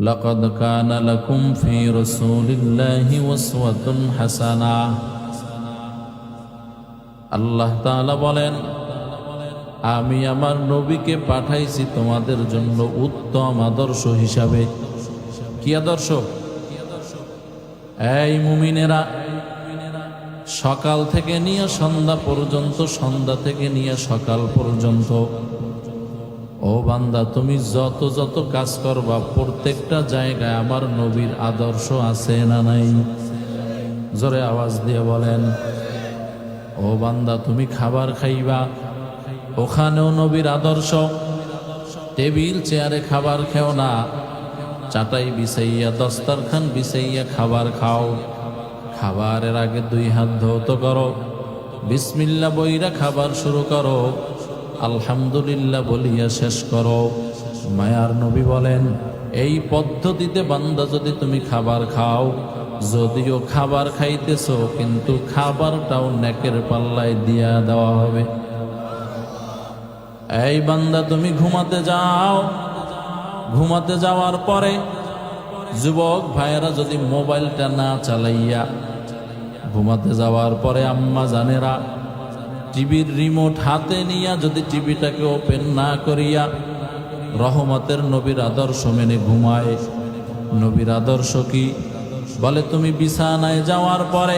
লাকাদ কানা লাকুম ফি রাসূলিল্লাহি উসওয়াতুন হাসানাহ। আল্লাহ তাআলা বলেন, আমি আমার নবীকে পাঠাইছি তোমাদের জন্য উত্তম আদর্শ হিসাবে। কি আদর্শ? এই মুমিনেরা, সকাল থেকে নিয়ে সন্ধ্যা পর্যন্ত, সন্ধ্যা থেকে নিয়ে সকাল পর্যন্ত, ও বান্দা, তুমি যত যত কাজ করবা প্রত্যেকটা জায়গায় আমার নবীর আদর্শ আছে না নাই? জোরে আওয়াজ দিয়ে বলেন। ও বান্দা, তুমি খাবার খাইবা, ওখানেও নবীর আদর্শ। টেবিল চেয়ারে খাবার খেও না, চাটাই বিছাইয়া, দস্তারখান বিছাইয়া খাবার খাও। খাবারের আগে 2 হাত ধৌত করো, বিসমিল্লাহ বইরা খাবার শুরু করো, আলহামদুলিল্লাহ বলিয়া শেষ করো। মায়ার নবী বলেন, এই পদ্ধতিতে বান্দা যদি তুমি খাবার খাও, যদিও খাবার খাইতেছো কিন্তু খাবারটাও নেকের পাল্লায় দিয়া দেওয়া হবে। এই বান্দা, তুমি ঘুমাতে যাও, ঘুমাতে যাওয়ার পরে যুবক ভাইয়েরা যদি মোবাইলটা না চালাইয়া ঘুমাতে যাওয়ার পরে, আম্মা জানেরা টিভির রিমোট হাতে নিয়া যদি টিভিটাকে ওপেন না করিয়া রহমতের নবীর আদর্শ মেনে ঘুমায়। নবীর আদর্শ কি? বলে, তুমি বিছানায় যাওয়ার পরে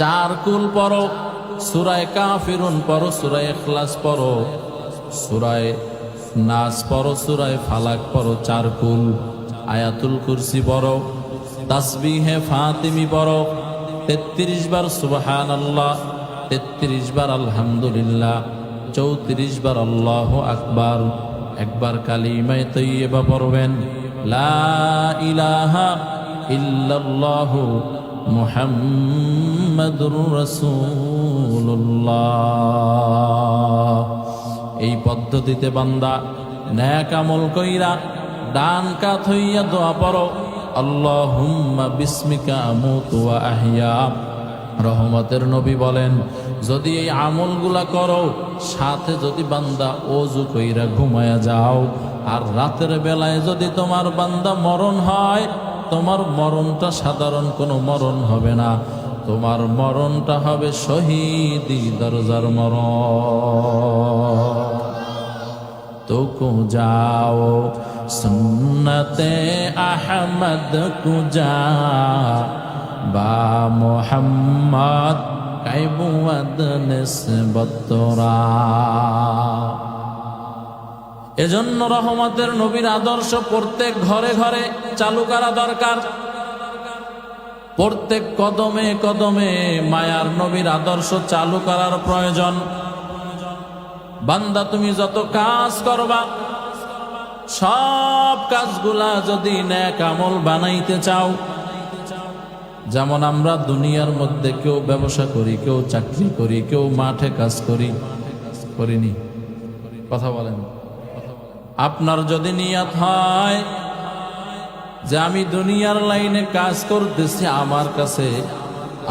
4 কুল পড়ো, সূরায়ে কাফিরুন পড়ো, সূরায়ে ইখলাস পড়ো, সূরায়ে নাস পড়ো, সূরায়ে ফালাক পড়ো 4 কুল, আয়াতুল কুরসি পড়ো, তাসবিহে ফাতিমি পড়ো, 33 বার সুবহানাল্লাহ, 33 বার আলহামদুলিল্লাহ, 34 বার আল্লাহু আকবার, একবার কালিমায়ে তাইয়্যিবা পড়বেন, লা ইলাহা ইল্লাল্লাহু মুহাম্মাদুর রাসূলুল্লাহ। এই পদ্ধতিতে বান্দা নেক আমল কইরা ডান কাত হইয়া দোয়া পড়ো, আল্লাহুম্মা বিসমিকা আমুতু ওয়া আহইয়া। রহমতের নবী বলেন, যদি এই আমলগুলা করো, সাথে যদি বান্দা ওযু কইরা ঘুমায়া যাও, আর রাতের বেলায় যদি তোমার বান্দা মরণ হয়, তোমার মরণটা সাধারণ কোনো মরণ হবে না, তোমার মরণটা হবে শহীদি দরজার মরণ। তো কো যাও সুন্নতে আহমদ কুজা বা মোহাম্মদ কাইবুয়াদ নিসবতরা। এজন্য রহমতের নবীর আদর্শ প্রত্যেক ঘরে ঘরে চালু করা দরকার। প্রত্যেক কদমে কদমে মায়ার নবীর আদর্শ চালু করার প্রয়োজন। বান্দা, তুমি যত কাজ করবা, সব কাজগুলা যদি নেক আমল বানাইতে চাও, যেমন আমরা দুনিয়ার মধ্যে কেউ ব্যবসা করি, কেউ চাকরি করি, কেউ মাঠে কাজ করি, করিনি? কথা বলেন। আপনার যদি নিয়ত হয় যে আমি দুনিয়ার লাইনে কাজ করতেছি, আমার কাছে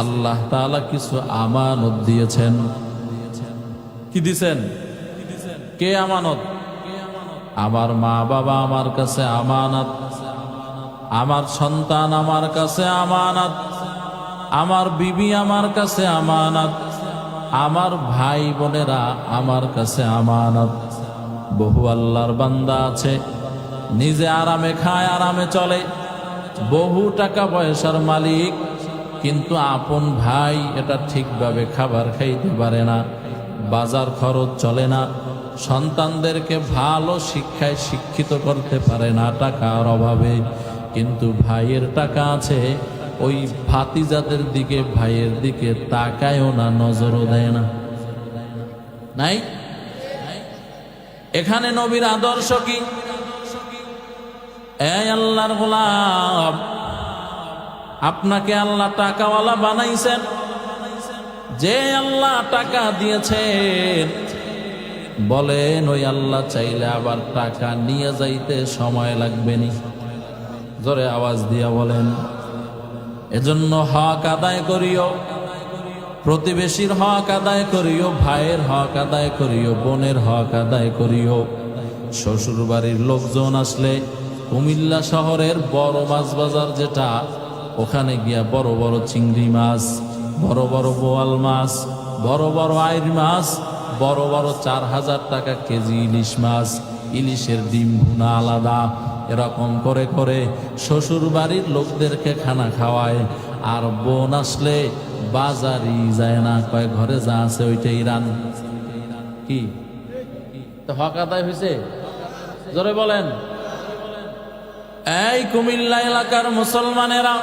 আল্লাহ তাআলা কিছু আমানত দিয়েছেন। কি দিয়েছেন? কে আমানত? আমার মা বাবা আমার কাছে আমানত, আমার সন্তান আমার কাছে আমানত, আমার বিবি আমার কাছে আমানত, আমার ভাই বোনেরা আমার কাছে আমানত। বহু আল্লাহর বান্দা আছে নিজে আরামে খায়, আরামে চলে, বহু টাকা পয়সার মালিক, কিন্তু আপন ভাই এটা ঠিকভাবে খাবার খাইতে পারে না, বাজার খরচ চলে না, সন্তানদেরকে ভালো শিক্ষায় শিক্ষিত করতে পারে না টাকার অভাবে। কিন্তু ভাইয়ের টাকা আছে, ওই ভাতিজাদের দিকে, ভাইয়ের দিকে তাকায়ও না, নজরও দেয় না। নাই? এখানে নবীর আদর্শ কি? এই আল্লাহর গোলাম, আপনাকে আল্লাহ টাকাওয়ালা বানাইছেন, যে আল্লাহ টাকা দিয়েছেন, বলেন ওই আল্লাহ চাইলে আবার টাকা নিয়ে যাইতে সময় লাগবে নি? জোরে আওয়াজ দিয়া বলেন। এজন্য হক আদায় করিও, প্রতিবেশীর হক আদায় করিও, ভাইয়ের হক আদায় করিও, বোনের হক আদায় করিও। শ্বশুর বাড়ির লোকজন আসলে কুমিল্লা শহরের বড় মাছ বাজার যেটা, ওখানে গিয়া বড় বড় চিংড়ি মাছ, বড় বড় বোয়াল মাছ, বড় বড় আইর মাছ, বড় বড় 4000 টাকা কেজি ইলিশ মাছ, ইলিশের ডিম ভুনা আলাদা, এরকম করে করে শ্বশুর বাড়ির লোকদেরকে খানা খাওয়ায়। আর বোন আসলে বাজারই যায় না, কয় ঘরে যা আছে ওইটাই রান। কি তো হক আদায় হয়েছে? জোরে বলেন। এই কুমিল্লা এলাকার মুসলমানেরা,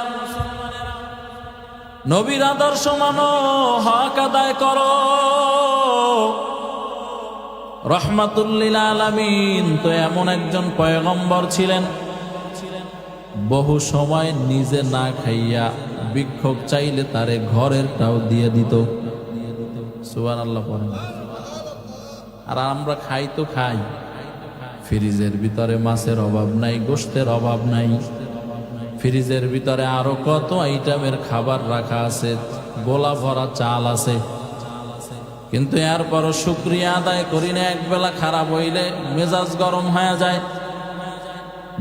নবীর আদর্শ মানো, হক আদায় করো। রহমাতুল্লিল আলামিন তো এমন একজন পয়গম্বর ছিলেন, বহু সময় নিজে না খাইয়া ভিক্ষুক চাইলে তারে ঘরেরটাও দিয়ে দিত। সুবহানাল্লাহ পড়েন। আর আমরা খাই তো খাই, ফ্রিজের ভিতরে মাছের অভাব নাই, গোশতের অভাব নাই, ফ্রিজের ভিতরে আরো কত আইটেমের খাবার রাখা আছে, গোলা ভরা চাল আছে, কিন্তু এরপরও শুকরিয়া আদায় করি না। একবেলা খারাপ হইলে মেজাজ গরম হয়ে যায়।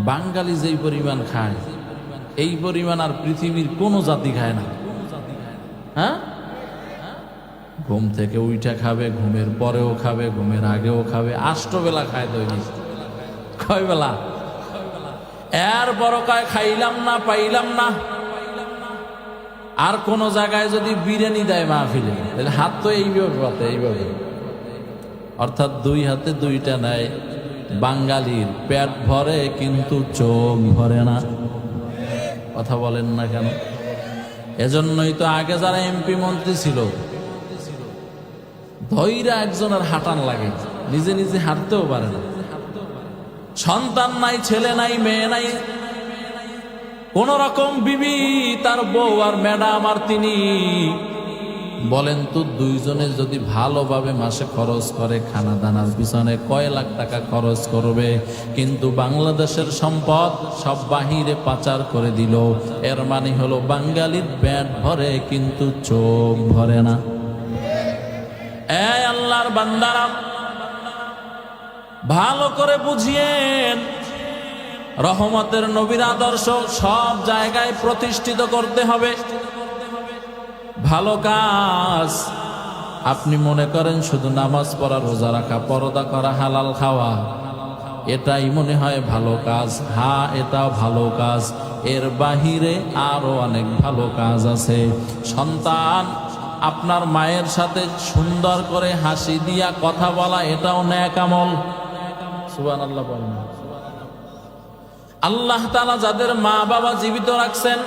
বাঙালি যেই পরিমাণ খায়, এই পরিমাণ আর পৃথিবীর কোনো জাতি খায় না। হ্যাঁ, ঘুম থেকে উইঠা খাবে, ঘুমের পরেও খাবে, ঘুমের আগেও খাবে, 8 বেলা খায় দৈনিক। কয় বেলা? এরপরও কয় খাইলাম না, পাইলাম না। আর কোন জায়গায় যদি বিরিয়ানি দেয় মাহফিলে, তাহলে হাত তো এইভাবে পাতে, এইভাবে, অর্থাৎ 2 হাতে 2টা নেয়। বাঙালির পেট ভরে কিন্তু চোখ ভরে না। কথা বলেন না কেন? এজন্যই তো আগে যারা এমপি মন্ত্রী ছিল, ধৈরা একজনের হাঁটান লাগে, নিজে নিজে হাঁটতেও পারে না। সন্তান নাই, ছেলে নাই, মেয়ে নাই, কোন রকম বিবি, তার বউ আর ম্যাডাম আর তিনি। বলেন তো, 2 জনে যদি ভালোভাবে মাসে খরচ করে খানা দানার পিছনে কয় লাখ টাকা খরচ করবে? কিন্তু বাংলাদেশের সম্পদ সব বাহিরে পাচার করে দিল। এর মানে হলো বাঙালির পেট ভরে কিন্তু চোখ ভরে না। এই আল্লাহর বান্দারা, ভালো করে বুঝিয়েন, রহমতের নবীর আদর্শ সব জায়গায় প্রতিষ্ঠিত করতে হবে। ভালো কাজ, আপনি মনে করেন শুধু নামাজ পড়া, রোজা রাখা, পর্দা করা, হালাল খাওয়া, এটাই মনে হয় ভালো কাজ। হ্যাঁ, এটাও ভালো কাজ, এর বাহিরে আরো অনেক ভালো কাজ আছে। সন্তান আপনার মায়ের সাথে সুন্দর করে হাসি দিয়া কথা বলা, এটাও নেক আমল। সুবহানাল্লাহ বলেন। আল্লাহ তাআলা যাদের মা বাবা জীবিত রাখছেন,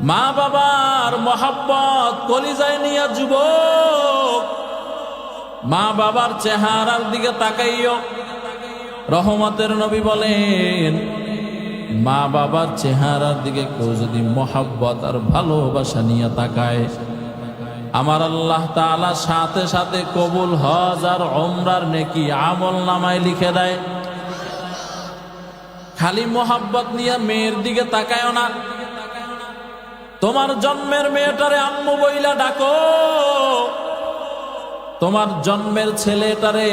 মা বাবার মহব্বত কলিজায় নিয়া যুবক, মা বাবার চেহারার দিকে তাকাইও। রহমতের নবী বলেন, মা বাবার চেহারার দিকে কেউ যদি মহব্বত আর ভালোবাসা নিয়ে তাকায়, আমার আল্লাহ তাআলা সাথে সাথে কবুল হজ আর উমরার নেকি আমল নামায় লিখে দেয়। খালি মোহাব্বত নিয়ে মেয়ের দিকে তাকায় না, তোমার জন্মের মেয়েটারে আম্মু বইলা ডাকো, তোমার জন্মের ছেলেটারে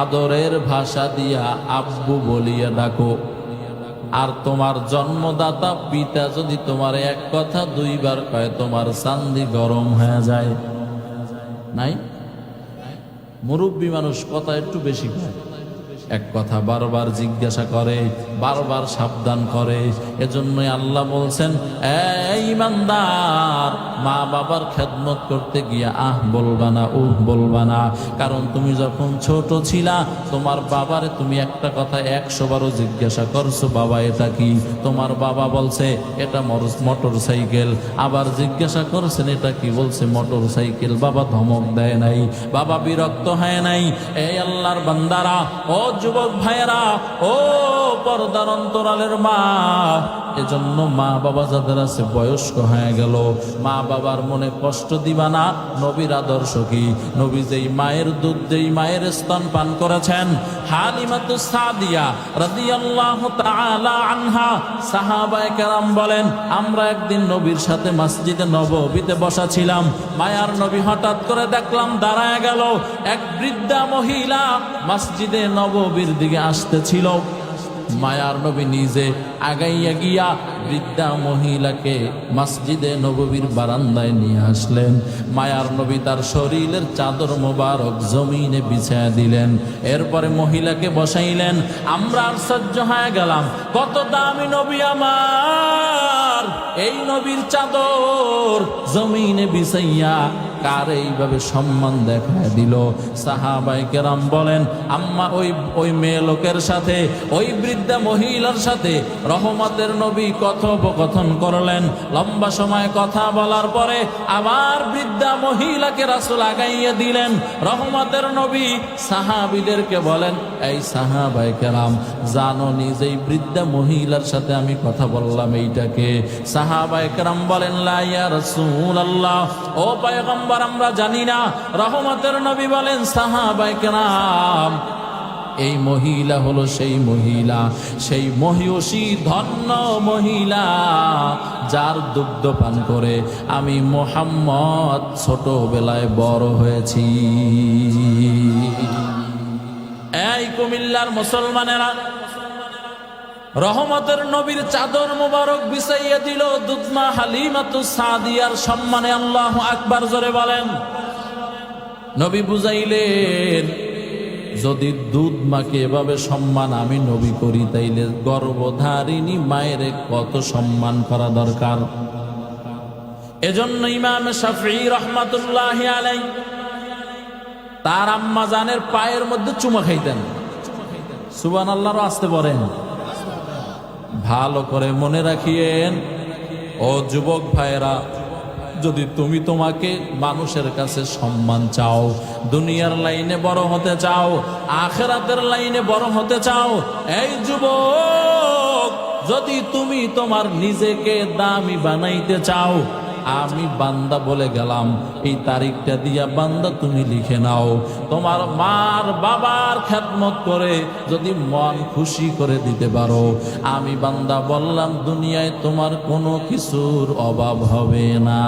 আদরের ভাষা দিয়া আব্বু বলিয়া ডাকো। আর তোমার জন্মদাতা পিতা যদি তোমার এক কথা 2 বার কয়, তোমার চান্দি গরম হয়ে যায়। নাই? মুরব্বী মানুষ কথা একটু বেশি কয়, এক কথা বারবার জিজ্ঞাসা করে, বারবার সাবধান করে। এজন্যই আল্লাহ বলছেন, এই ঈমানদার, মা বাবার খেদমত করতে গিয়া আহ বলবা না, উহ বলবা না। কারণ তুমি যখন ছোট ছিলা, তোমার বাবারে তুমি একটা কথা 100 বারও জিজ্ঞাসা করছো, বাবা এটা কি? তোমার বাবা বলছে এটা মোটর সাইকেল। আবার জিজ্ঞাসা করছেন এটা কি? বলছে মোটর সাইকেল। বাবা ধমক দেয় নাই, বাবা বিরক্ত হয় নাই। এই আল্লাহর বান্দারা, ও যুবক ভাইয়েরা, ও পর্দার অন্তরালের মা, এজন্য মা বাবা যাদের আছে বয়স্ক হয়ে গেল, মা বাবার মনে কষ্ট দিবা না। নবীর আদর্শ কি? নবী যেই মায়ের দুধ, যেই মায়ের স্তন পান করেছেন, হালিমাতুস সাদিয়া রাদিয়াল্লাহু তাআলা আনহা, সাহাবায়ে কেরাম বলেন, আমরা একদিন নবীর সাথে মসজিদে নববীতে বসা ছিলাম। মায়ার নবী হঠাৎ করে দেখলাম দাঁড়ায় গেল। এক বৃদ্ধা মহিলা মসজিদে নববীর দিকে আসতেছিল। মায়ার নবী নিজে আগাইয়া গিয়া বৃদ্ধা মহিলাকে মসজিদে নববীর বারান্দায় নিয়ে আসলেন। মায়ার নবী তার শরীরের চাদর মোবারক জমিনে বিছায়া দিলেন। এরপরে মহিলাকে বসাইলেন। আমরা আশ্চর্য হয়ে গেলাম, কত দামি নবী আমার! এই নবীর চাদর জমিনে বিছাইয়া কার এইভাবে সম্মান দেখায় দিল? সাহাবায়ে কেরাম বলেন, আম্মা ওই মেয়ে লোকের সাথে, ওই বৃদ্ধা মহিলার সাথে রহমতের নবী কথোপকথন করলেন। লম্বা সময় কথা বলার পরে আবার বৃদ্ধা মহিলাকে রাসূল আগাইয়া দিলেন। রহমতের নবী সাহাবীদেরকে বলেন, এই সাহাবায়ে কেরাম, জানো নিজেই বৃদ্ধা মহিলার সাথে আমি কথা বললাম, এইটাকে? সাহাবায়ে কেরাম বলেন, লা ইয়া রাসূলুল্লাহ, ও পয়গম্বর, আমরা জানি না। রহমতের নবী বলেন, সাহাবায়ে কেরাম, এই মহিলা হলো সেই মহিলা, সেই মহিষী ধন্য মহিলা যার দুগ্ধ পান করে আমি মুহাম্মদ ছোটবেলায় বড় হয়েছি। এই কুমিল্লার মুসলমানেরা, রহমতের নবীর চাদর মুবারক বিছাইয়া দিল দুধমা হালিমাতুস সাদিয়ার সম্মানে। আল্লাহু আকবার জোরে বলেন। নবী বুঝাইলেন, যদি দুধ মাকে এভাবে সম্মান আমি নবী করি, তাইলে গর্ভধারিণী মায়ের কত সম্মান করা দরকার। এজন্য ইমাম শাফিঈ রাহমাতুল্লাহি আলাইহি তার আম্মা জানের পায়ের মধ্যে চুমা খাইতেন। সুবহানাল্লাহর আসতে পড়েন। ভালো করে মনে রাখিয়েন, ও যুবক ভাইরা, যদি তুমি তোমাকে মানুষের কাছে সম্মান চাও, দুনিয়ার লাইনে বড় হতে চাও, আখিরাতের লাইনে বড় হতে চাও, এই যুবক, যদি তুমি তোমার নিজেকে দামি বানাইতে চাও, আমি বান্দা বলে গেলাম, এই তারিখটা দিয়া বান্দা তুমি লিখে নাও। তোমার মার বাবার খেদমত করে যদি মন খুশি করে দিতে পারো, আমি বান্দা বললাম, দুনিয়ায় তোমার কোনো কিছুর অভাব হবে না।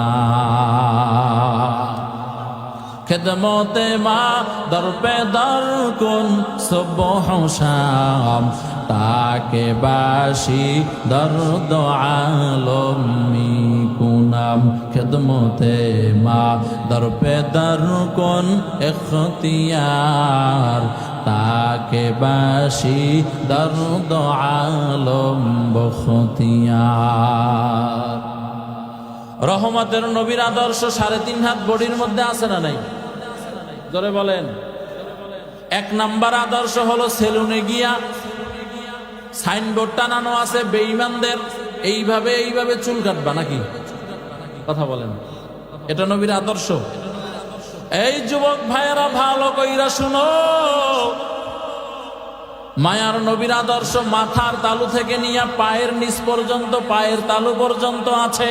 খেদমতে মা দর পে দর কুন সুবহ শাম, তাকে বাসি দর্দ আলমি কুনাম। খেদমতে মা দর পে দর কুন ইখতিয়ার, তাকে বাসি দর্দ আলম বখতিয়ার। রহমতের নবীর আদর্শ 3.5 হাত বডির মধ্যে আছে না নাই? জোরে বলেন। 1 নাম্বার আদর্শ হলো সেলুনে গিয়া সাইনবোর্ড টানানো আছে, বেঈমানদের এইভাবে এইভাবে চুল কাটবা, নাকি? কথা বলেন, এটা নবীর আদর্শ? এই যুবক ভাইয়েরা, ভালো কইরা শুনো, মায়ার নবীর আদর্শ মাথার তালু থেকে নিয়ে পায়ের নিচ পর্যন্ত, পায়ের তালু পর্যন্ত আছে।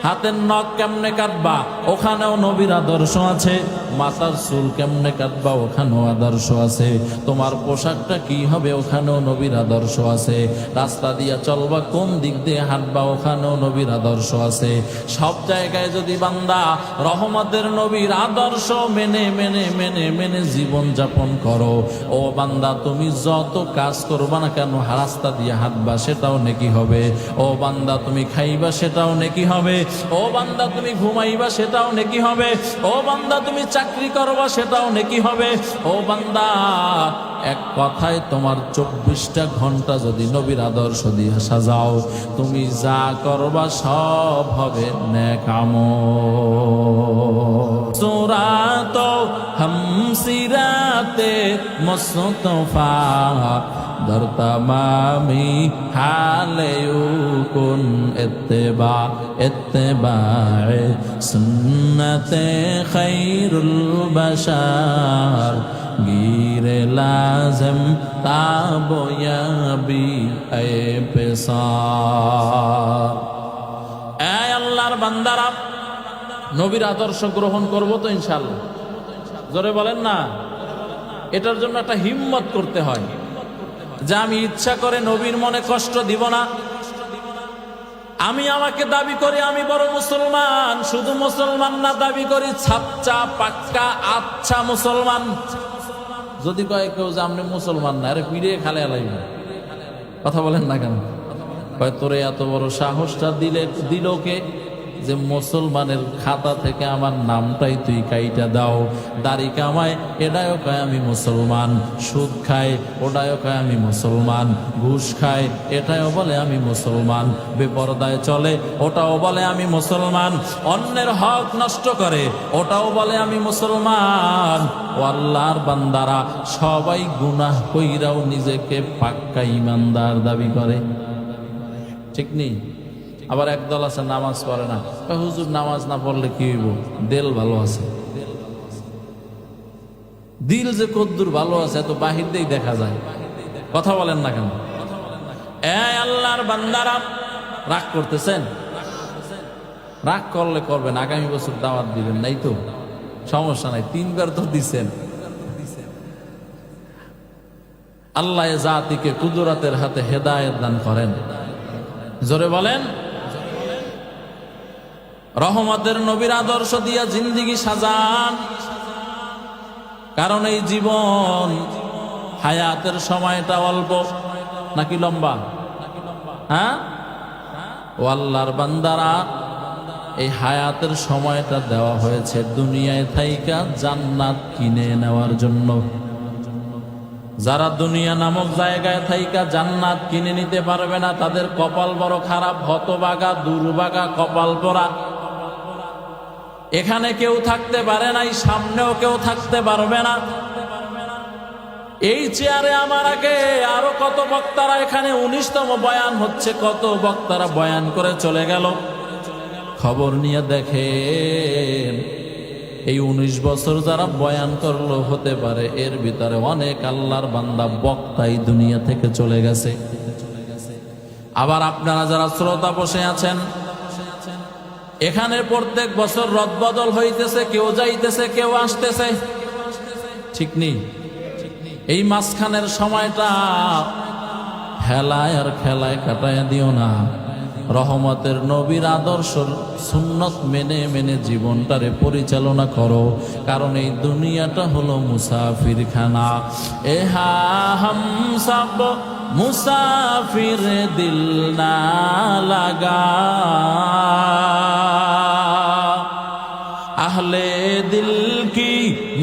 হাতের নখ কেমনে কাটবা, ওখানেও নবীর আদর্শ আছে। মাথার চুল কেমনে কাটবা, ওখানেও আদর্শ আছে। তোমার পোশাকটা কি হবে, ওখানেও নবীর আদর্শ আছে। রাস্তা দিয়ে চলবা, কোন দিক দিয়ে হাঁটবা, ওখানেও নবীর আদর্শ আছে। সব জায়গায় যদি বান্দা রহমতের নবীর আদর্শ মেনে মেনে মেনে মেনে জীবন যাপন করো, ও বান্দা, তুমি যত কাজ করবা না কেন, রাস্তা দিয়ে হাঁটবা, সেটাও নেকি হবে। ও বান্দা, তুমি খাইবা, সেটাও নেকি হবে। ও বান্দা, তুমি ঘুমাইবা, সেটাও নেকি হবে। ও বান্দা, তুমি চাকরি করবা, সেটাও নেকি হবে। ও বান্দা, এক কথায় তোমার 24টা ঘন্টা যদি নবীর আদর্শ দিয়ে সাজাও, তুমি যা করবা সব হবে নেক আমল। সুরাত হামসিরাতে মুস্তাফা در تمامی حال یکن اتباع سنت خیر البشر گیر لازم تاب یابی اے پسار। اے আল্লাহর বান্দারা, নবীর আদর্শ গ্রহণ করব তো ইনশাআল্লাহ? জোরে বলেন না। এটার জন্য একটা হিম্মত করতে হয় যে আমি ইচ্ছা করে নবীর মনে কষ্ট দিব না। আমি আমাকে দাবি করি আমি বড় মুসলমান, শুধু মুসলমান না, দাবি করি ছাপচা পাক্কা আচ্ছা মুসলমান। যদি কয় কেউ যে আপনি মুসলমান না, আরে পিড়ে খালে আলাইবে, কথা বলেন না কেন? কয় তোরে এত বড় সাহসটা দিল কে যে মুসলমানের খাতা থেকে আমার নামটাই তুই কাইটা দাও। দাড়ি কামায় এটাও কয় আমি মুসলমান, সুদ খায় ওটাও কয় আমি মুসলমান, ঘুষ খায় এটাও বলে আমি মুসলমান, বেপরদায় চলে ওটাও বলে আমি মুসলমান, অন্যের হক নষ্ট করে ওটাও বলে আমি মুসলমান। ও আল্লাহর বান্দারা সবাই গুনাহ কইরাও নিজেকে পাক্কা ইমানদার দাবি করে, ঠিক নেই? আবার একদল আছে নামাজ পড়ে না, হুজুর নামাজ না পড়লে কি হইব, দিল ভালো আছে। দিল যে কদ্দুর ভালো আছে এত বাহির দিয়েই দেখা যায়। কথা বলেন না কেন? আল্লাহর বান্দারা রাগ করতেছেন? রাগ করলে করবেন, আগামী বছর দাওয়াত দিবেন, নাই তো সমস্যা নাই, 3 বার তো দিচ্ছেন। আল্লাহ জাতিকে কুদরতের হাতে হেদায়েত দান করেন। জোরে বলেন। রহমতের নবীর আদর্শ দিয়া জিন্দেগি সাজান, কারণ এই জীবন হায়াতের সময়টা অল্প নাকি লম্বা? হ্যাঁ, ও আল্লাহর বান্দারা, এই হায়াতের সময়টা দেওয়া হয়েছে দুনিয়ায় থাইকা জান্নাত কিনে নেওয়ার জন্য। যারা দুনিয়া নামক জায়গায় থাইকা জান্নাত কিনে নিতে পারবে না, তাদের কপাল বড় খারাপ, হতবাগা, দুর্ভাগা, কপাল পোড়া। এখানে কেউ থাকতে পারে নাই, সামনেও কেউ থাকতে পারবে না। এই চেয়ারে আমার আগে আরো কত বক্তারা, এখানে 19তম বয়ান হচ্ছে, কত বক্তারা বয়ান করে চলে গেল। খবর নিয়ে দেখেন, এই 19 বছর যারা বয়ান করলো, হতে পারে এর ভিতরে অনেক আল্লাহর বান্দা বক্তাই দুনিয়া থেকে চলে গেছে। আবার আপনারা যারা শ্রোতা বসে আছেন, এখানে প্রত্যেক বছর রদবদল হইতেছে, কেউ যাইতেছে কেউ আসতেছে, ঠিক নেই? এই মাঝখানের সময়টা হেলায় আর খেলায় কাটায় দিও না। রহমতের নবীর আদর্শ সুন্নত মেনে মেনে জীবনটারে পরিচালনা করো, কারণ এই দুনিয়াটা হলো মুসাফির খানা। এহা হাম সব মুসাফির দিল না লাগা, আহলে দিল কি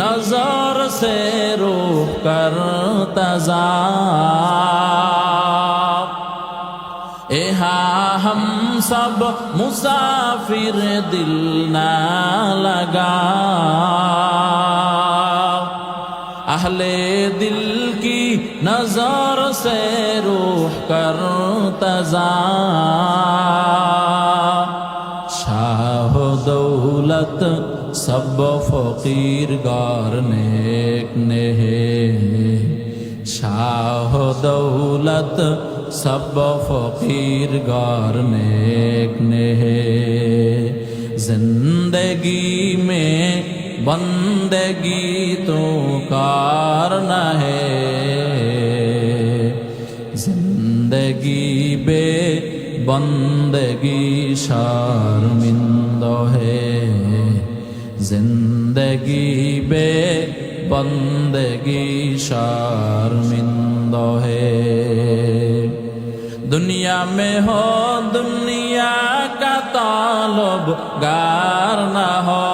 নজর সে রূহ করতা যা। এহা हम सब मुसाफिर दिल ना लगा, अहले दिल की नजर से रूह करता जा। शाह दौलत सब फकीर गार नेक ने है, शाह दौलत सब फकीर गार नेक ने है। जिंदगी में बंदगी तो कार न है, जिंदगी बे बंदगी शर्मिंदा है, जिंदगी बे बंदगी शर्मिंदा है। दुनिया में हो दुनिया का तालब गार न हो,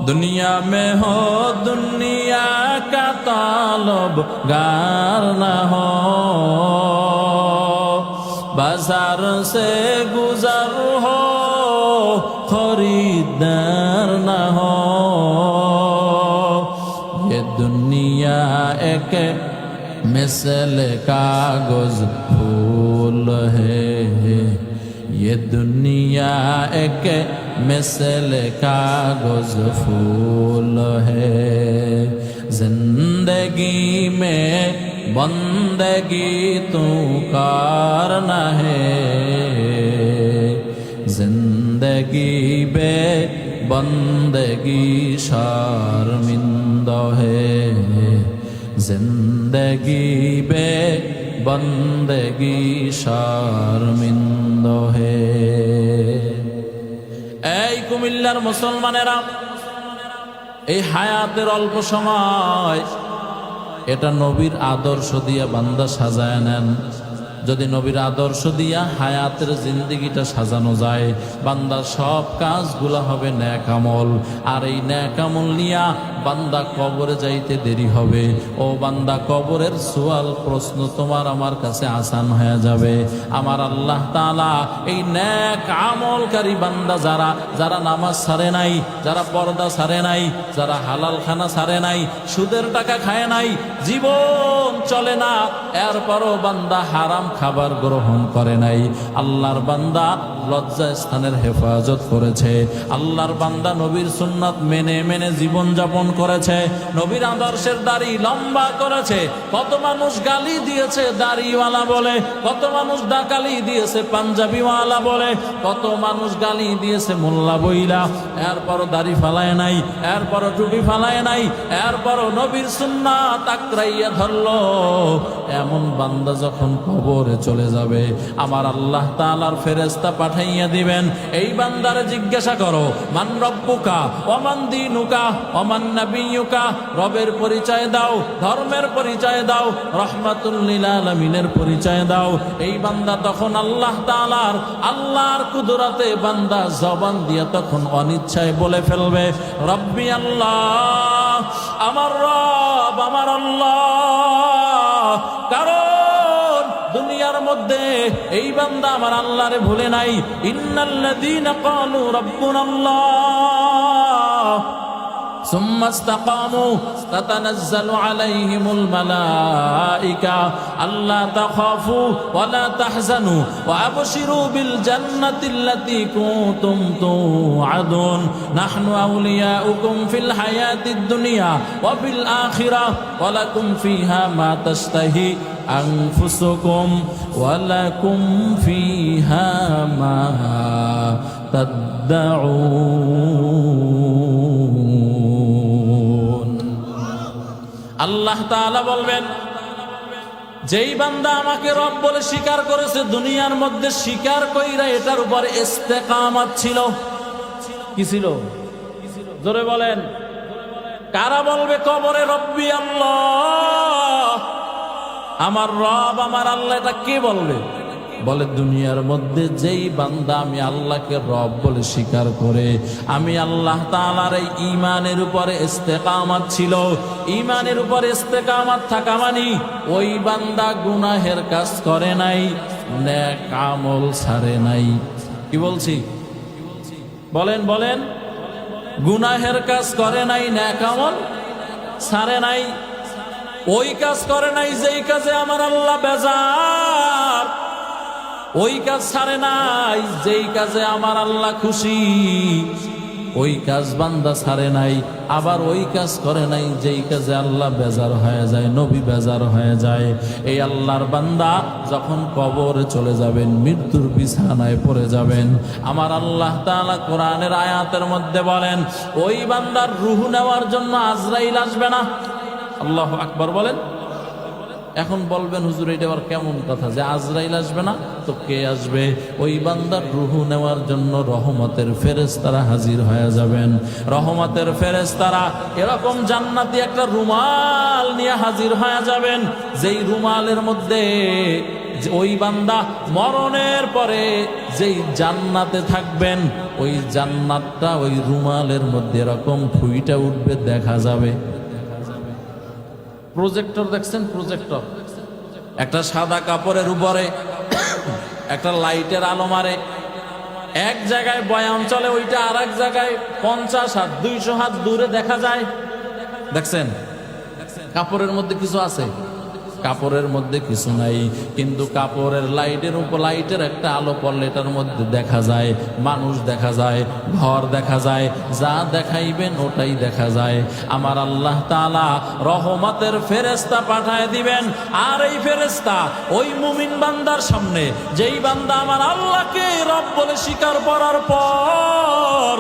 दुनिया में हो दुनिया का तालब गार न हो। बाजार से गुजर हो खरीदार न हो, ये दुनिया एक मिसल कागज फूल है, ये दुनिया एक मिसल कागज फूल है। जिंदगी में बंदगी तू कारना है, जिंदगी बे बंदगी शर्मिंदा है, जिंदगी बे बंदगी शर्मिंदा है। এই কুমিল্লার মুসলমানেরা, এই হায়াতের অল্প সময় এটা নবীর আদর্শ দিয়া বান্দা সাজায় নেন। যদি নবীর আদর্শ দিয়া হায়াতের জিন্দেগিটা সাজানো যায়, বান্দার সব কাজগুলা হবে নেক আমল। আর এই নেক আমল নিয়া বান্দা কবরে যাইতে দেরি হবে। ও বান্দা, কবরের সওয়াল প্রশ্ন তোমার আমার কাছে আসান হয়ে যাবে। আমার আল্লাহ তাআলা এই নেক আমলকারী বান্দা যারা যারা নামাজ ছাড়ে নাই, যারা পর্দা ছাড়ে নাই, যারা হালাল খানা ছাড়ে নাই, সুদের টাকা খায় নাই, জীবন চলে না, এরপরও বান্দা হারাম খাবার গ্রহণ করে নাই, আল্লাহর বান্দা লজ্জা স্থানের হেফাজত করেছে, আল্লাহর বান্দা নবীর সুন্নাত মেনে মেনে জীবন যাপন করেছে, নবীর আদর্শের দাড়ি লম্বা করেছে। কত মানুষ গালি দিয়েছে দাড়িওয়ালা বলে, কত মানুষ ডাকালি দিয়েছে পাঞ্জাবিওয়ালা বলে, কত মানুষ গালি দিয়েছে মোল্লা বইলা, এরপরও দাড়ি ফালায় নাই, এরপরও টুপি ফালায় নাই, এরপরও নবীর সুন্নাত আঁকড়াইয়া ধরলো। এমন বান্দা যখন কবরে চলে যাবে, আমার আল্লাহ তাআলার ফেরেশতা পাঠাইয়া দিবেন, এই বান্দারে জিজ্ঞাসা করো, মান রব্বুকা ওমান দীনুকা ওমান নাবিয়ুকা, রবের পরিচয় দাও, ধর্মের পরিচয় দাও, রাহমাতুল লিল আলামিনের পরিচয় দাও। এই বান্দা তখন আল্লাহর কুদরতে বান্দা জবান দিয়ে তখন অনিচ্ছায় বলে ফেলবে, রব্বি আল্লাহ, আমার রব আমার আল্লাহ। কারণ দুনিয়ার মধ্যে এই বান্দা আমার আল্লাহরে ভুলে নাই। ইন্নাল্লাযীনা ক্বালু রাব্বুনাল্লাহ সুম্মা ইসতাকামু তাতানাজ্জালু আলাইহিমুল মালাইকা আল্লা তাখাফু ওয়া লা তাহজানু ওয়া আবশিরু বিল জান্নাতিল্লাতী কুনতুম তুআদুন নাহনু আউলিয়াউকুম ফিল হায়াতিদ দুনিয়া ওয়া ফিল আখিরাহ ওয়া লাকুম ফিহা মা তাশতাহি আনফুসুকুম ওয়া লাকুম ফিহা মা তাদউন। আল্লাহ তাআলা বলবেন, যেই বান্দা আমাকে রব বলে স্বীকার করেছে, দুনিয়ার মধ্যে স্বীকার কইরা এটার উপর ইস্তেকামত ছিল। কি ছিল? জোরে বলেন, কারা বলবে কবরে রব্বি আল্লাহ, আমার রব আমার আল্লাহ? এটা কে বলবে? বলে দুনিয়ার মধ্যে যেই বান্দা আমি আল্লাহকে রব বলে স্বীকার করে, আমি আল্লাহ তাআলার এই ঈমানের উপরে ইস্তেকামত ছিল। ঈমানের উপরে ইস্তেকামত থাকা মানে ওই বান্দা গুনাহের কাজ করে নাই, নেক আমল ছাড়ে নাই। কি বলছি? বলেন বলেন, গুনাহের কাজ করে নাই, নেক আমল ছাড়ে নাই, ওই কাজ করে নাই যেই কাজে আমার আল্লাহ বেজার, ওই কাজ ছাড়ে নাই যেই কাজে আমার আল্লাহ খুশি, ওই কাজ বান্দা ছাড়ে নাই। আবার ওই কাজ করে নাই যেই কাজে আল্লাহ বেজার হয়ে যায়, নবী বেজার হয়ে যায়। এই আল্লাহর বান্দা যখন কবরে চলে যাবেন, মৃত্যুর বিছানায় পড়ে যাবেন, আমার আল্লাহ তাআলা কোরআনের আয়াতের মধ্যে বলেন, ওই বান্দার রূহ নেওয়ার জন্য আজরাইল আসবে না। আল্লাহু আকবার বলেন। এখন বলবেন, হুজুর এটা আবার কেমন কথা যে আজরাইল আসবে না? তো কে আসবে? ওই বান্দার রূহ নেওয়ার জন্য রহমতের ফেরেশতারা হাজির হয়ে যাবেন। রহমতের ফেরেশতারা এরকম জান্নাতি একটা রুমাল নিয়ে হাজির হয়ে যাবেন, যেই রুমালের মধ্যে ওই বান্দা মরণের পরে যেই জান্নাতে থাকবেন, ওই জান্নাতটা ওই রুমালের মধ্যে এরকম ফুইটা উঠবে, দেখা যাবে। প্রজেক্টর দেখছেন? প্রজেক্টর একটা সাদা কাপড়ের উপরে একটা লাইটের আলো মারে, এক জায়গায় বয়ান চলে, ওইটা আর এক জায়গায় 50 হাত 200 হাত দূরে দেখা যায়। দেখছেন? কাপড়ের মধ্যে কিছু আছে? কাপড়ের মধ্যে কিছু নাই, কিন্তু কাপড়ের লাইটের উপর লাইটের একটা আলো পড়লে এটার মধ্যে দেখা যায়, মানুষ দেখা যায়, ঘর দেখা যায়, যা দেখাইবেন ওটাই দেখা যায়। আমার আল্লাহ তাআলা রহমতের ফেরেশতা পাঠায় দিবেন, আর এই ফেরেশতা ওই মুমিন বান্দার সামনে, যেই বান্দা আমার আল্লাহকে রব বলে স্বীকার করার পর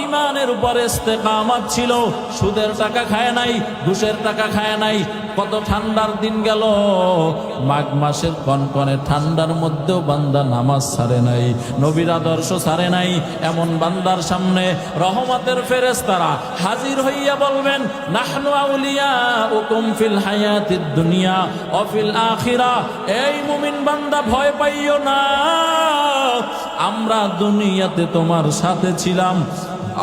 ঈমানের উপরে ইস্তেকামত ছিল, সুদের টাকা খায় নাই, ঘুষের টাকা খায় নাই, কত ঠান্ডার দিন গেল, মাঘ মাসের কনকনে ঠান্ডার মধ্যেও বান্দা নামাজ ছাড়ে নাই, নবীর আদর্শ ছাড়ে নাই। এমন বান্দার সামনে রহমতের ফেরেশতারা হাজির হইয়া বলবেন, নাহনু আউলিয়াউকুম ফিল হায়াতিদ দুনিয়া ওয়া ফিল আখিরাহ। এই মুমিন বান্দা ভয় পাইও না, আমরা দুনিয়াতে তোমার সাথে ছিলাম,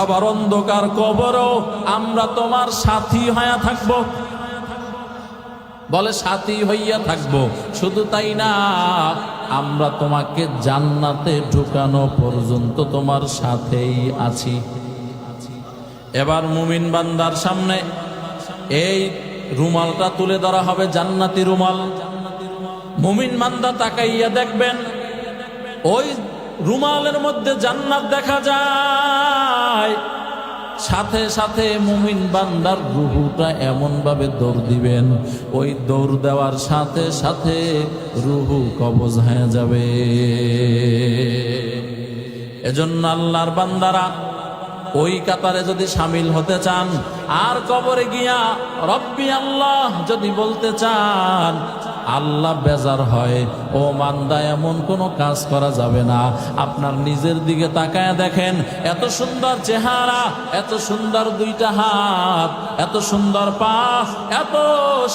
আবার অন্ধকার কবরও আমরা তোমার সাথী হইয়া থাকব। বলে সাথী হইয়া থাকবো, শুধু তাই না, আমরা তোমাকে জান্নাতে ঢুকানো পর্যন্ত তোমার সাথেই আছি। এবার মুমিন বান্দার সামনে এই রুমালটা তুলে ধরা হবে, জান্নাতি রুমাল। মুমিন বান্দা তাকাইয়া দেখবেন ওই রুমালের মধ্যে জান্নাত দেখা যায়। সাথে সাথে মুমিন বান্দার রুহুটা এমন ভাবে দৌড় দিবেন, ওই দৌড় দেওয়ার সাথে সাথে রুহু কবজ হয়ে যাবে। এজন্য আল্লাহর বান্দারা ওই কাতারে যদি সামিল হতে চান, আর কবরে গিয়া রব্বি আল্লাহ যদি বলতে চান, আল্লাহ বেজার হয়, ও বান্দা এমন কোনো কাজ করা যাবে না। আপনার নিজের দিকে তাকায় দেখেন, এত সুন্দর চেহারা, এত সুন্দর দুইটা হাত, এত সুন্দর পা, এত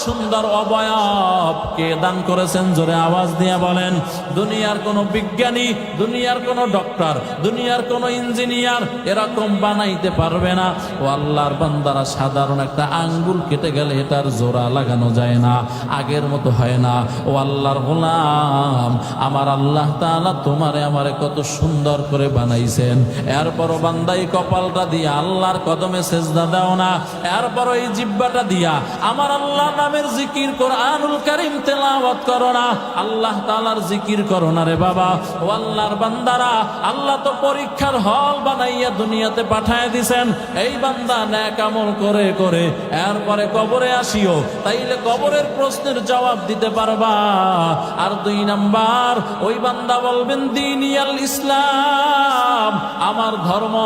সুন্দর অবয়ব কে দান করেছেন? জোরে আওয়াজ দিয়ে বলেন। দুনিয়ার কোনো বিজ্ঞানী, দুনিয়ার কোনো ডক্টর, দুনিয়ার কোনো ইঞ্জিনিয়ার এরকম বানাইতে পারবে না। ও আল্লাহর বান্দারা, সাধারণ একটা আঙ্গুল কেটে গেলে এটার জোড়া লাগানো যায় না, আগের মতো হয় না। ও আল্লাহর গোলাম, আমার আল্লাহ তাআলা তোমারে আমারে কত সুন্দর করে বানাইছেন, এরপরও বান্দাই কপালটা দিয়া আল্লাহর কদমে সেজদা দাও না, এরপর এই জিহ্বাটা দিয়া আমার আল্লাহ নামের জিকির কোরআনুল কারীম তেলাওয়াত করো না, আল্লাহ তাআলার জিকির করো না রে বাবা। ও আল্লাহর বান্দারা, আল্লাহ তো পরীক্ষার হল বানাইয়া দুনিয়াতে পাঠায় দিছেন। এই বান্দা নেক আমল করে করে এরপরে কবরে আসিও, তাইলে কবরের প্রশ্নের জবাব দিতে পারবা। আর 2 নাম্বার, ওই বান্দা বলবেন দীনিয়াল ইসলাম, আমার ধর্ম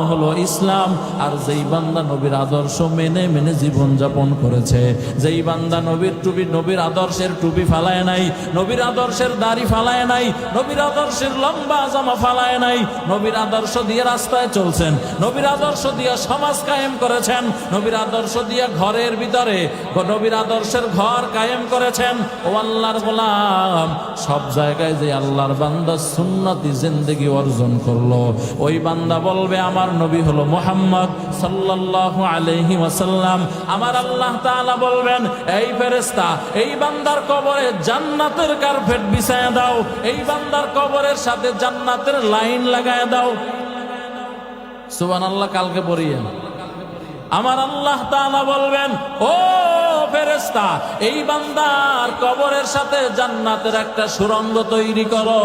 হলো ইসলাম। আর যেই বান্দা নবীর আদর্শ মেনে মেনে জীবন যাপন করেছে, যেই বান্দা নবীর টুপি, নবীর আদর্শের টুপি ফালায় নাই, নবীর আদর্শের দাড়ি ফালায় নাই, নবীর আদর্শের লম্বা জামা ফালায় নাই, নবীর আদর্শ দিয়ে রাস্তায় চলছেন, নবীর আদর্শ দিয়ে সমাজ কায়েম করেছেন, নবীর আদর্শ দিয়ে ঘরের ভিতরে নবীর আদর্শের ঘর কায়েম করেছেন। ও আল্লাহর গোলাম, সব জায়গায় যে আল্লাহর বান্দা সুন্নতি জিন্দেগি অর্জন করলো, ওই বান্দা বলবে আমার নবী হলো মুহাম্মদ সাল্লাল্লাহু আলাইহি ওয়াসাল্লাম। আমার আল্লাহ তাআলা বলবেন, এই ফেরেশতা, এই বান্দার কবরে জান্নাতের কার্পেট বিছায়া দাও, এই বান্দার কবরের সাথে জান্নাতের লাইন লাগায়া দাও। সুবহানাল্লাহ, কালকে পড়িয়েন। আমার আল্লাহ তাআলা বলবেন, ও ফেরেশতা, এই বান্দার কবরের সাথে জান্নাতের একটা সুড়ঙ্গ তৈরি করো।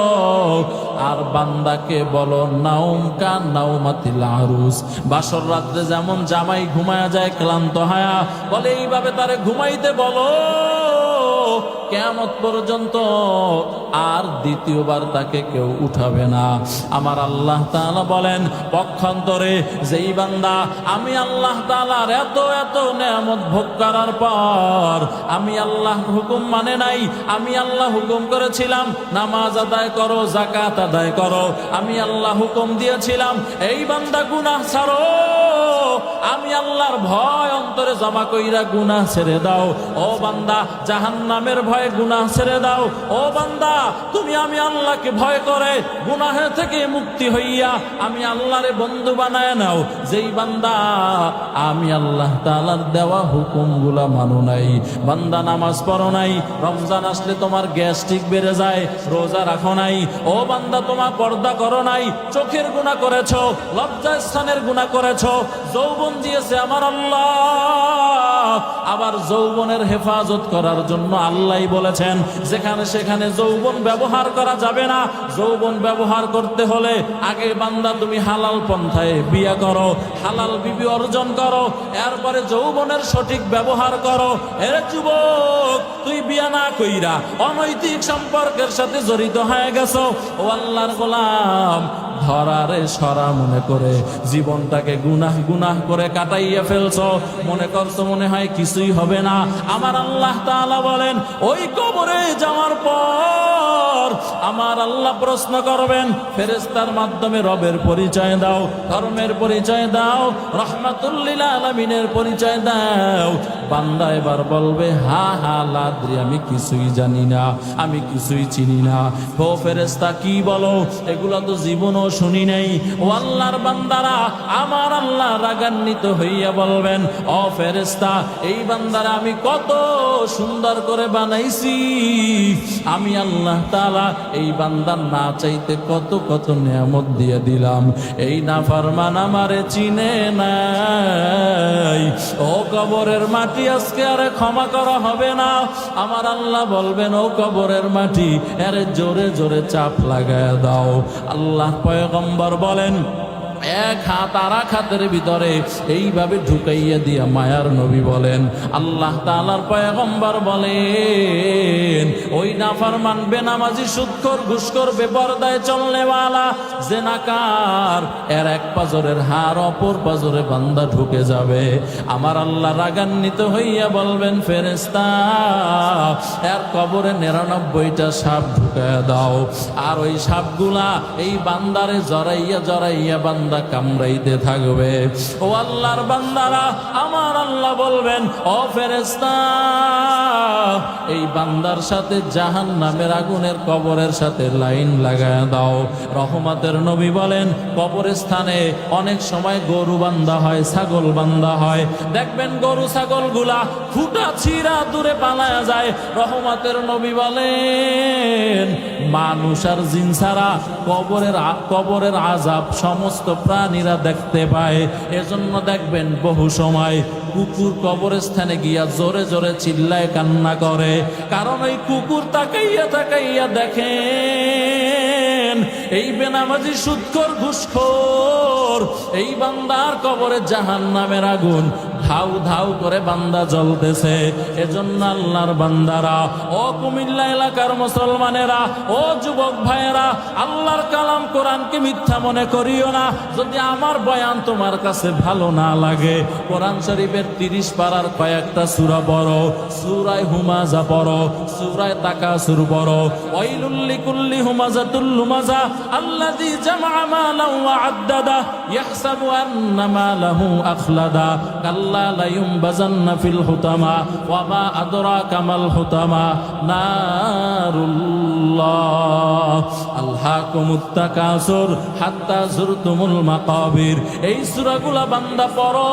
আর বান্দাকে বলো, নাউম কা নাউমাতিল আরুস, বাসর রাত্রে যেমন জামাই ঘুমায়া যায় ক্লান্ত হায়া, বলে এইভাবে তারে ঘুমাইতে বলো, কিয়ামত পর্যন্ত আর দ্বিতীয়বার তাকে কেউ উঠাবে না। আমার আল্লাহ তাআলা বলেন, পক্ষান্তরে যেই বান্দা আমি আল্লাহ তাআলার এত এত নেয়ামত ভোগ করার পর আমি আল্লাহ হুকুম মানে নাই, আমি আল্লাহ হুকুম করেছিলাম নামাজ আদায় করো, যাকাত আদায় করো, আমি আল্লাহ হুকুম দিয়েছিলাম এই বান্দা গুনাহ ছাড়ো, আমি আল্লাহর ভয় অন্তরে জমা কইরা গুনাহ ছেড়ে দাও। ও বান্দা, জাহান্নামের ভয়ে গুনাহ ছেড়ে দাও। ও বান্দা, তুমি আমি আল্লাহকে ভয় করে গুনাহের থেকে মুক্তি হইয়া আমি আল্লাহরে বন্ধু বানায় নাও। যেই বান্দা আমি আল্লাহ তাআলার দেওয়া হুকুমগুলা মানো নাই, বান্দা নামাজ পড়ো নাই, রমজান আসলে তোমার গ্যাস্ট্রিক বেড়ে যায়, রোজা রাখো নাই, ও বান্দা তোমার পর্দা করো নাই, চোখের গুনাহ করেছো, লজ্জাস্থানের গুনাহ করেছো, যৌবন দিয়েছে আমার আল্লাহ। আবার যৌবনের হেফাজত করার জন্য আল্লাহই বলেছেন যেখানে সেখানে যৌবন ব্যবহার করা যাবে না। যৌবন ব্যবহার করতে হলে আগে বান্দা তুমি হালাল পন্থায় বিয়ে করো, হালাল বিবি অর্জন করো, এরপরে যৌবনের সঠিক ব্যবহার করো। এর যুবক, তুই বিয়ে না কইরা অনৈতিক সম্পর্কের সাথে জড়িত হয়ে গেছো, ও আল্লাহর গোলাম, ধরারে সরা মনে করে জীবনটাকে গুনাহ গুনাহ করে কাটাইয়া ফেলছো। মনে করছো মনে হয় সময় কিছুই হবে না। আমার আল্লাহ তাআলা বলেন ওই কবরে যাওয়ার পর আমার আল্লাহ প্রশ্ন করবেন, ফেরেশতার মাধ্যমে রবের পরিচয় দাও, ধর্মের পরিচয় দাও, রাহমাতুল লিল আলামিনের পরিচয় দাও। বান্দা এবার বলবে হা হা লাদ্রি, আমি কিছুই জানি না, আমি কিছুই চিনি না। ও ফেরেশতা কি বলো, এগুলো তো জীবনও শুনি নাই। ও আল্লাহর বান্দারা, আমার আল্লাহ রাগান্বিত হইয়া বলবেন, ও ফেরেশতা, এই বান্দারা আমি কত সুন্দর করে বানাইছি। আমি আল্লাহ তাআলা এই বান্দার না চাইতে কত কত নিয়ামত দিয়ে দিলাম, এই নাফরমান আমারে চিনে নাই। ও কবরের মাটি, আজকে আরে ক্ষমা করা হবে না। আমার আল্লাহ বলবেন, ও কবরের মাটি, আরে জোরে জোরে চাপ লাগায় দাও। আল্লাহ পয়গম্বর বলেন, এক হাত আর এক হাতের ভিতরে এইভাবে ঢুকাইয়া দিয়া মায়ার নবী বলেন, আল্লাহ তাআলার পয়গম্বর বলেন, ওই নাফরমান, বেনামাজি, সুদখোর, ঘুষখোর, বেপরদায় চলনেওয়ালা, জেনাকার, এর এক পাজরের হাড় অপর পাজরে বান্দা ঢুকে যাবে। আমার আল্লাহ রাগান্বিত হইয়া বলবেন, ফেরেশতা, এর কবরে 99টা সাপ ঢুকায়া দাও। আর ওই সাপগুলা এই বান্দারে জড়াইয়া জড়াইয়া বান্দা কামড়াইতে থাকবে। ও আল্লাহর বান্দারা, আমার আল্লাহ বলবেন, ও ফেরেশতা, এই বান্দার সাথে জাহান্নামের আগুনের কবরের সাথে লাইন লাগায় দাও। রহমতের নবী বলেন, কবরের স্থানে অনেক সময় গরু বান্ধা হয়, ছাগল বান্ধা হয়। দেখবেন গরু ছাগলগুলা ফুটা ছিঁড়া দূরে পালায়া যায়। রহমতের নবী বলেন, মানুষ আর জিন ছাড়া কবরের আযাব সমস্ত প্রাণীরা দেখতে পায়। এজন্য দেখবেন বহু সময় কুকুর কবরস্থানে গিয়া জোরে জোরে চিল্লায় কান্না করে, কারণ ওই কুকুর তাকাইয়া তাকাইয়া দেখেন এই বেনামাজি, সুদখোর, ঘুষখোর এই বান্দার কবরে জাহান্নামের আগুন ধাউ ধাউ করে বান্দা জ্বলতেছে। এজন্য আল্লাহর বান্দারা, ও কুমিল্লা এলাকার মুসলমানেরা, ও যুবক ভাইয়েরা, আল্লাহর কালাম কোরআনকে মিথ্যা মনে করিও না। যদি আমার বয়ান তোমার কাছে ভালো না লাগে, কোরআন শরীফের 30 পারার কয়েকটা সূরা পড়ো, সূরায়ে হুমাযা পড়ো, সূরায়ে তাকাসুর পড়ো। ওয়াইলুল লিকুল্লি হুমাযাতুল লুমাযা আল্লাযী জামআ মালান ওয়া আদ্দাদা ইয়াহসাবু আন্না মালাহু আখলাদা কাল্লা লা ইউনবাযান্না ফিল হুতামা ওয়া মা আদরাকা মাল হুতামা নারুল্লাহ আলহাকুমুত তাকাসুর হাত্তা যুরতুমুল মাকাবির। এই সূরাগুলা বান্দা পড়ো।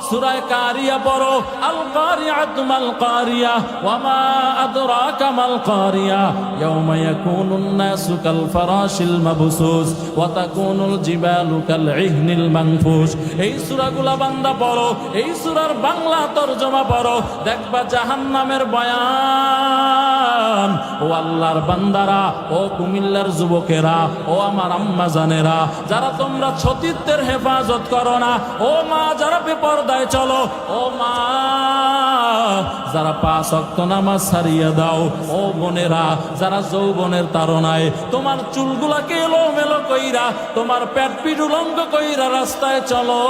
সূরা কারিয়া পড়ো, আল কারিয়াতু মাল কারিয়া ওয়া মা আদরাকা মাল কারিয়া ইয়াওমা ইয়াকুনুন নাসু কাল ফারাশিল মাবসুস ওয়া তাকুনুল জিবালু কাল ইহনিল মানফুস। এই সূরাগুলা বান্দা পড়ো, এই সূরার বাংলা তরজমা পড়ো, দেখবা জাহান্নামের বয়ান। ও আল্লাহর বান্দারা, ও কুমিল্লার যুবকেরা, ও আমার আম্মা জানেরা, যারা তোমরা সতীত্বের হেফাজত করো না, ও মা যারা বেপরদায় চলো, ও মা যারা 5 ওয়াক্ত নামাজ ছাড়িয়া দাও, ও বোনেরা যারা যৌবনের তাড়নায় তোমার চুলগুলাকে এলোমেলো কইরা, তোমার পেট পিঠ উলঙ্গ কইরা রাস্তায় চলো,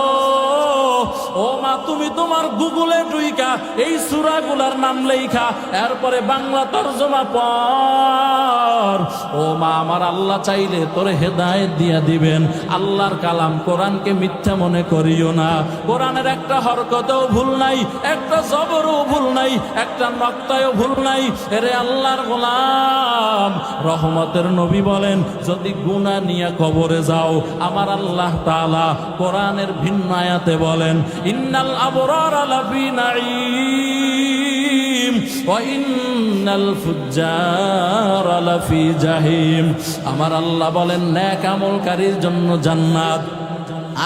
ও মা তুমি তোমার গুগলে ঢুইকা এই সূরাগুলার নাম লেখা, এরপরে বাংলা তরজমা পড়। ও মা, আমার আল্লাহ চাইলে তোরে হেদায়েত দিয়া দিবেন। আল্লাহর কালাম কোরআনকে মিথ্যা মনে করিও না। কোরআনের একটা হরকতও ভুল নাই, একটা জবরও ভুল নাই, একটা নক্তায়ও ভুল নাই। এরে আল্লাহর গোলাম, রহমতের নবী বলেন, যদি গুনাহ নিয়ে কবরে যাও, আমার আল্লাহ তাআলা কোরআনের ভিন্ন আয়াতে বলেন, ইন্নাল আবরারা লাফি নাঈম ওয়া ইন্নাল ফুজ্জারা লাফি জাহিম। আমার আল্লাহ বলেন, নেক আমলকারীর জন্য জান্নাত,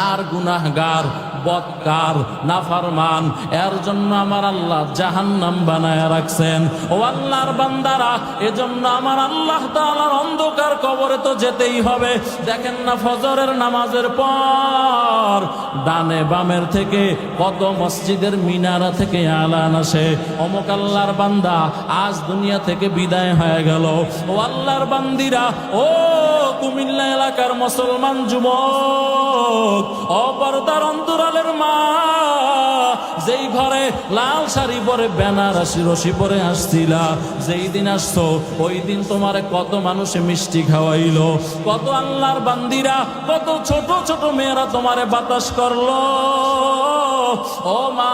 আর গুনাহগার, বদকার, নাফরমান এর জন্য আমার আল্লাহ জাহান্নাম বানায় রাখছেন। ও আল্লাহর বান্দারা, এজন্য আমার আল্লাহ তাআলার অন্ধকার কবরে তো যেতেই হবে। দেখেন না, ফজরের নামাজের পর ডানে বামের থেকে কত মসজিদের মিনারা থেকে আলান আসে, অমুক আল্লাহর বান্দা আজ দুনিয়া থেকে বিদায় হয়ে গেল। ও আল্লাহর বান্দিরা, ও কুমিল্লা এলাকার মুসলমান যুবক, ও পর্দার অন্তরালের মা, যেই ঘরে লাল শাড়ি পরে বেনারসি রশি পরে আসছিলা, যেই দিন আসছো ওই দিন তোমারে কত মানুষে মিষ্টি খাওয়াইলো, কত আল্লাহর বান্দিরা, কত ছোট ছোট মেয়েরা তোমারে বাতাস করলো। ও মা,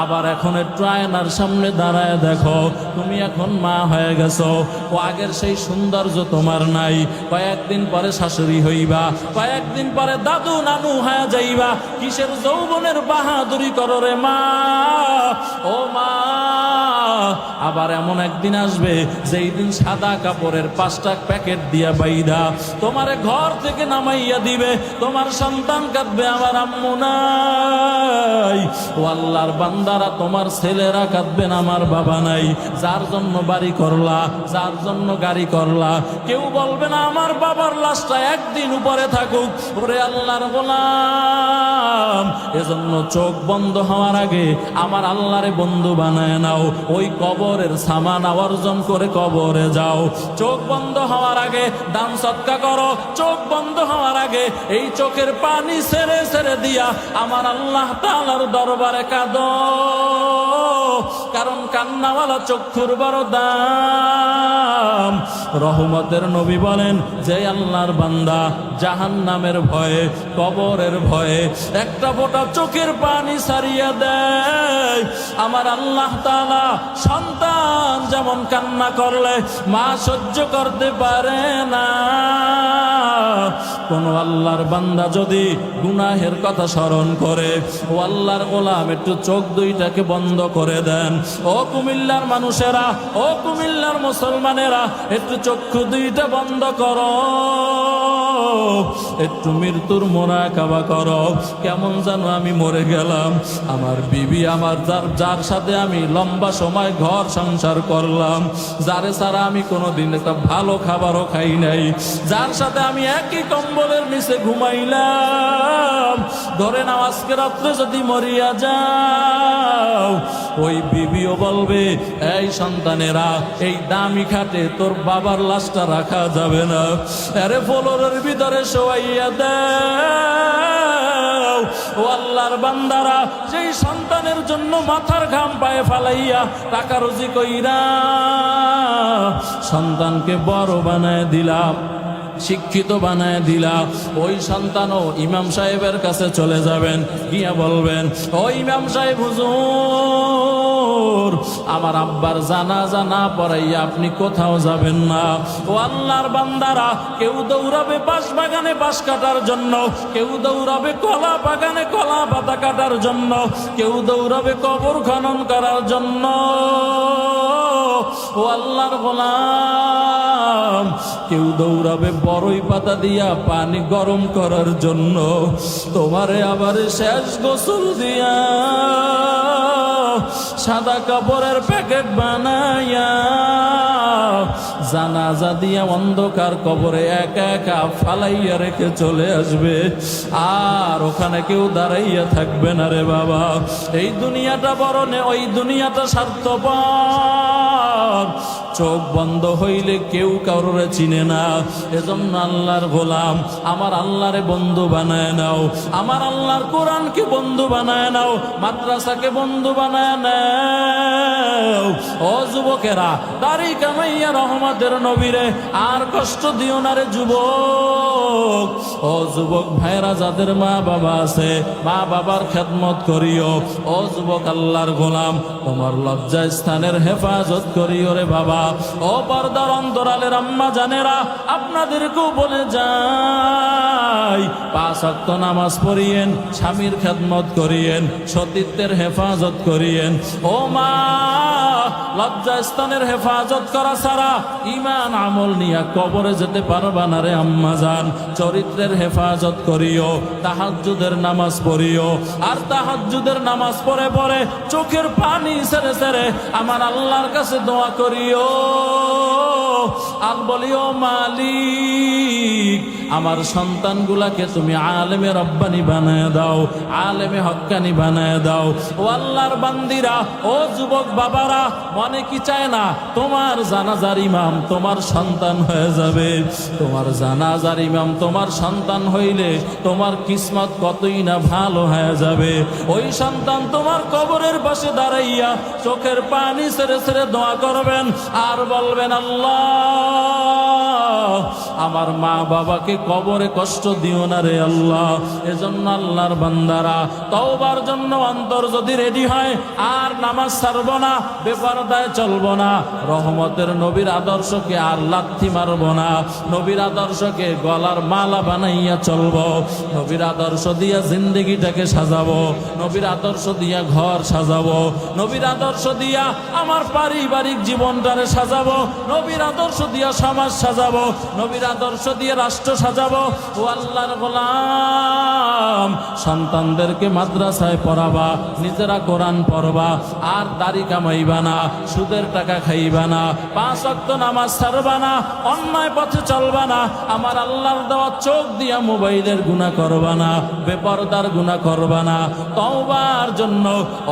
আবার এখন একটু আয়নার সামনে দাঁড়ায় দেখো, তুমি এখন মা হয়ে গেছো। ও আগের সেই সৌন্দর্য তোমার নাই। কয়েকদিন পরে শাশুড়ি হইবা, কয়েকদিন পরে দাদু নানু হয়ে যাইবা। কিসের যৌবনের বাহাদুরি করো রে মা। ও মা, আবার এমন একদিন আসবে যেই দিন সাদা কাপড়ের 5টা প্যাকেট দিয়া বাইদা তোমারে ঘর থেকে নামাইয়া দিবে। তোমার সন্তান কাঁদবে, আমার আম্মু নাই। ও আল্লাহর বান্দারা, তোমার ছেলেরা কাঁদবেন, আমার বাবা নাই। যার জন্য বাড়ি করলা, যার জন্য গাড়ি করলা, কেউ বলবে না আমার বাবার লাশটা একদিন উপরে থাকুক। ওরে আল্লাহর গোলাম, এজন্য চোখ বন্ধ হওয়ার আগে আমার আল্লাহরে বন্ধু বানায় নাও। ওই কবরের সামান অর্জন করে কবরে যাও। চোখ বন্ধ হওয়ার আগে দান সদকা করো। চোখ বন্ধ হওয়ার আগে এই চোখের পানি ছেড়ে ছেড়ে দিয়া আমার আল্লাহ তাআলার দরবারে কাঁদো। কারণ কান্নাওয়ালা চক্ষুর বড় দাম। রহমতের নবী বলেন, যে আল্লাহর বান্দা জাহান্নামের ভয়ে, কবরের ভয়ে একটা ফোঁটা চোখের পানি ছাড়িয়া দেয়, আমার আল্লাহ তাআলা সন্তান যেমন কান্না করলে মা সহ্য করতে পারে না, কোন আল্লাহর বান্দা যদি গুনাহের কথা স্মরণ করে, ও আল্লাহর গোলাম একটু চোখ দুইটাকে বন্ধ করে দেন। ও কুমিল্লার মানুষেরা, ও কুমিল্লার মুসলমানেরা, একটু চক্ষু দুইটা বন্ধ করো, একটু মৃত্যুর মোনাকাবা করো। কেমন জানো আমি মরে গেলাম, আমার বিবি, আমার যার সাথে আমি লম্বা সময় ঘর সংসার করলাম, যারে ছাড়া আমি কোনোদিন একটা ভালো খাবারও খাই নাই, যার সাথে আমি একই কম্বলের নিচে ঘুমাইলাম, ধরে নাও আজকে রাত্রে যদি মরিয়া যাও, ওই বিবিও বলবে, এই সন্তানেরা, এই দামি খাটে তোর বাবার লাশটা রাখা যাবে না, আরে ফ্লোরের ভিতরে শোয়াইয়া দাও। ও আল্লাহর বান্দারা, যেই সন্তানের জন্য মাথার ঘাম পায়ে ফালাইয়া টাকা রুজি কইরা সন্তানকে বড় বানায় দিলাম, শিক্ষিত বানায় দিলা, ওই সন্তানও ইমাম সাহেবের কাছে চলে যাবেন, গিয়া বলবেন, ও ইমাম সাহেব হুজুর, আমার আব্বার জানাজা না পড়াইয়া আপনি কোথাও যাবেন না। ও আল্লাহর বান্দারা, কেউ দৌড়াবে বাঁশ বাগানে বাঁশ কাটার জন্য, কেউ দৌড়াবে কলা বাগানে কলা পাতা কাটার জন্য, কেউ দৌড়াবে কবর খনন করার জন্য। ও আল্লাহর গোলাম, কেউ দৌড়াবে বড়ই পাতা দিয়া পানি গরম করার জন্য, তোমারে আবার শেষ গোসল দিয়া সাদা কাপড়ের প্যাকেট বানাইয়া জানাজা দিয়া অন্ধকার কবরে একা একা ফালাইয়া রেখে চলে আসবে। আর ওখানে কেউ দাঁড়াইয়া থাকবে না রে বাবা। এই দুনিয়াটা বড় নে, ওই দুনিয়াটা স্বার্থপর। চোখ বন্ধ হইলে কেউ কারোরে চিনে না। এজন্য আল্লাহর গোলাম, আমার আল্লাহরে বন্ধু বানায় নাও, আমার আল্লাহর কোরআনকে বন্ধু বানায় নাও, মাদ্রাসাকে বন্ধু বানায় নাও। ও যুবকেরা, দাড়ি কামাইয়া রহমতের নবীরে আর কষ্ট দিও না রে যুবক। ও যুবক ভাইরা, যাদের মা বাবা আছে, মা বাবার খেদমত করিও। ও যুবক আল্লাহর গোলাম, তোমার লজ্জা স্থানের হেফাজত করিও রে বাবা। ও পর্দার অন্তরালের আম্মা জানেরা, আপনাদেরকেও বলে যাই, 5 ওয়াক্ত নামাজ পড়িয়েন, স্বামীর খেদমত করিয়েন, সতীত্বের হেফাজত করিয়েন। ও মা, লজ্জা স্থানের হেফাজত করা ছাড়া ঈমান আমল নিয়া কবরে যেতে পারবা না রে আম্মা জান। চরিত্রের হেফাজত করিও, তাহাজ্জুদের নামাজ পড়িও, আর তাহাজ্জুদের নামাজ পড়ে পড়ে চোখের পানি ছেড়ে ছেড়ে আমার আল্লাহর কাছে দোয়া করিও। আর বলিও, মালিক আমার সন্তানগুলাকে তুমি আলেমে রব্বানি বানায় দাও, আলেমে হক্কানি বানায় দাও। ও আল্লাহর বান্দিরা, ও যুবক বাবারা, মনে কি চায় না তোমার জানাজার ইমাম তোমার সন্তান হয়ে যাবে? তোমার জানাজার ইমাম তোমার সন্তান হইলে তোমার কিসমত কতই না ভালো হয়ে যাবে। ওই সন্তান তোমার কবরের পাশে দাঁড়াইয়া চোখের পানি ছেড়ে ছেড়ে দোয়া করবেন আর বলবেন, আল্লাহ আমার মা বাবাকে কবরে কষ্ট দিও না রে আল্লাহ। এজন্য আল্লাহর বান্দারা, তওবার জন্য অন্তর যদি রেডি হয় আর নামাজ ছাড়ব না, বেপরদায় চলব না, রহমতের নবীর আদর্শকে আর লাথি মারব না, নবীর আদর্শকে গলার মালা বানাইয়া চলব, নবীর আদর্শ দিয়া জিন্দেগিটাকে সাজাবো, নবীর আদর্শ দিয়া ঘর সাজাবো, নবীর আদর্শ দিয়া আমার পারিবারিক জীবনটারে সাজাবো, নবীর আদর্শ দিয়া সমাজ সাজাবো, নবীর আদর্শ দিয়ে রাষ্ট্র সাজাবো। ও আল্লাহর গোলাম, সন্তানদেরকে মাদ্রাসায় পড়াবা, নিজেরা কোরআন পড়বা, আর দাড়ি কামাইবা না, সুদের টাকা খাইবা না, 5 ওয়াক্ত নামাজ ছাড়বা না, অন্যায় পথে চলবা না, আমার আল্লাহর দেওয়া চোখ দিয়া মোবাইলের গুনাহ করবা না, বেপরদার গুনাহ করবা না। তওবার জন্য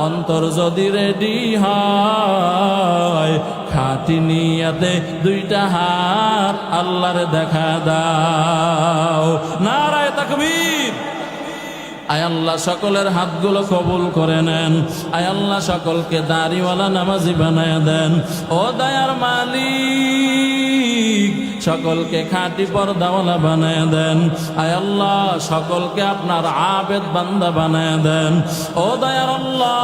অন্তর যদি রেডি হয়, খাঁটি নিয়াতে 2টা হাত আল্লাহরে দেখা দাও। নারায়ে তাকবীর। আয় আল্লাহ সকলের হাতগুলো কবুল করে নেন। আয় আল্লাহ সকলকে দাড়িওয়ালা নামাজি বানায় দেন। ও দয়ার মালিক, সকলকে খাঁটি পর্দাওয়ালা বানায় দেন। আয় আল্লাহ সকলকে আপনার আবেদ বান্দা বানায় দেন। ও দয়ার আল্লাহ,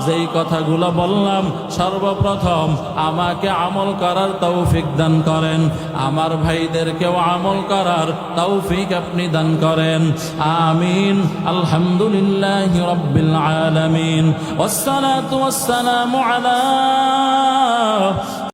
যেই কথাগুলো বললাম সর্বপ্রথম আমাকে আমল করার তৌফিক দান করেন, আমার ভাইদেরকেও আমল করার তৌফিক আপনি দান করেন। আমিন। আলহামদুলিল্লাহি রাব্বিল আলামিন। ওয়াসসালাতু ওয়াসসালামু আলা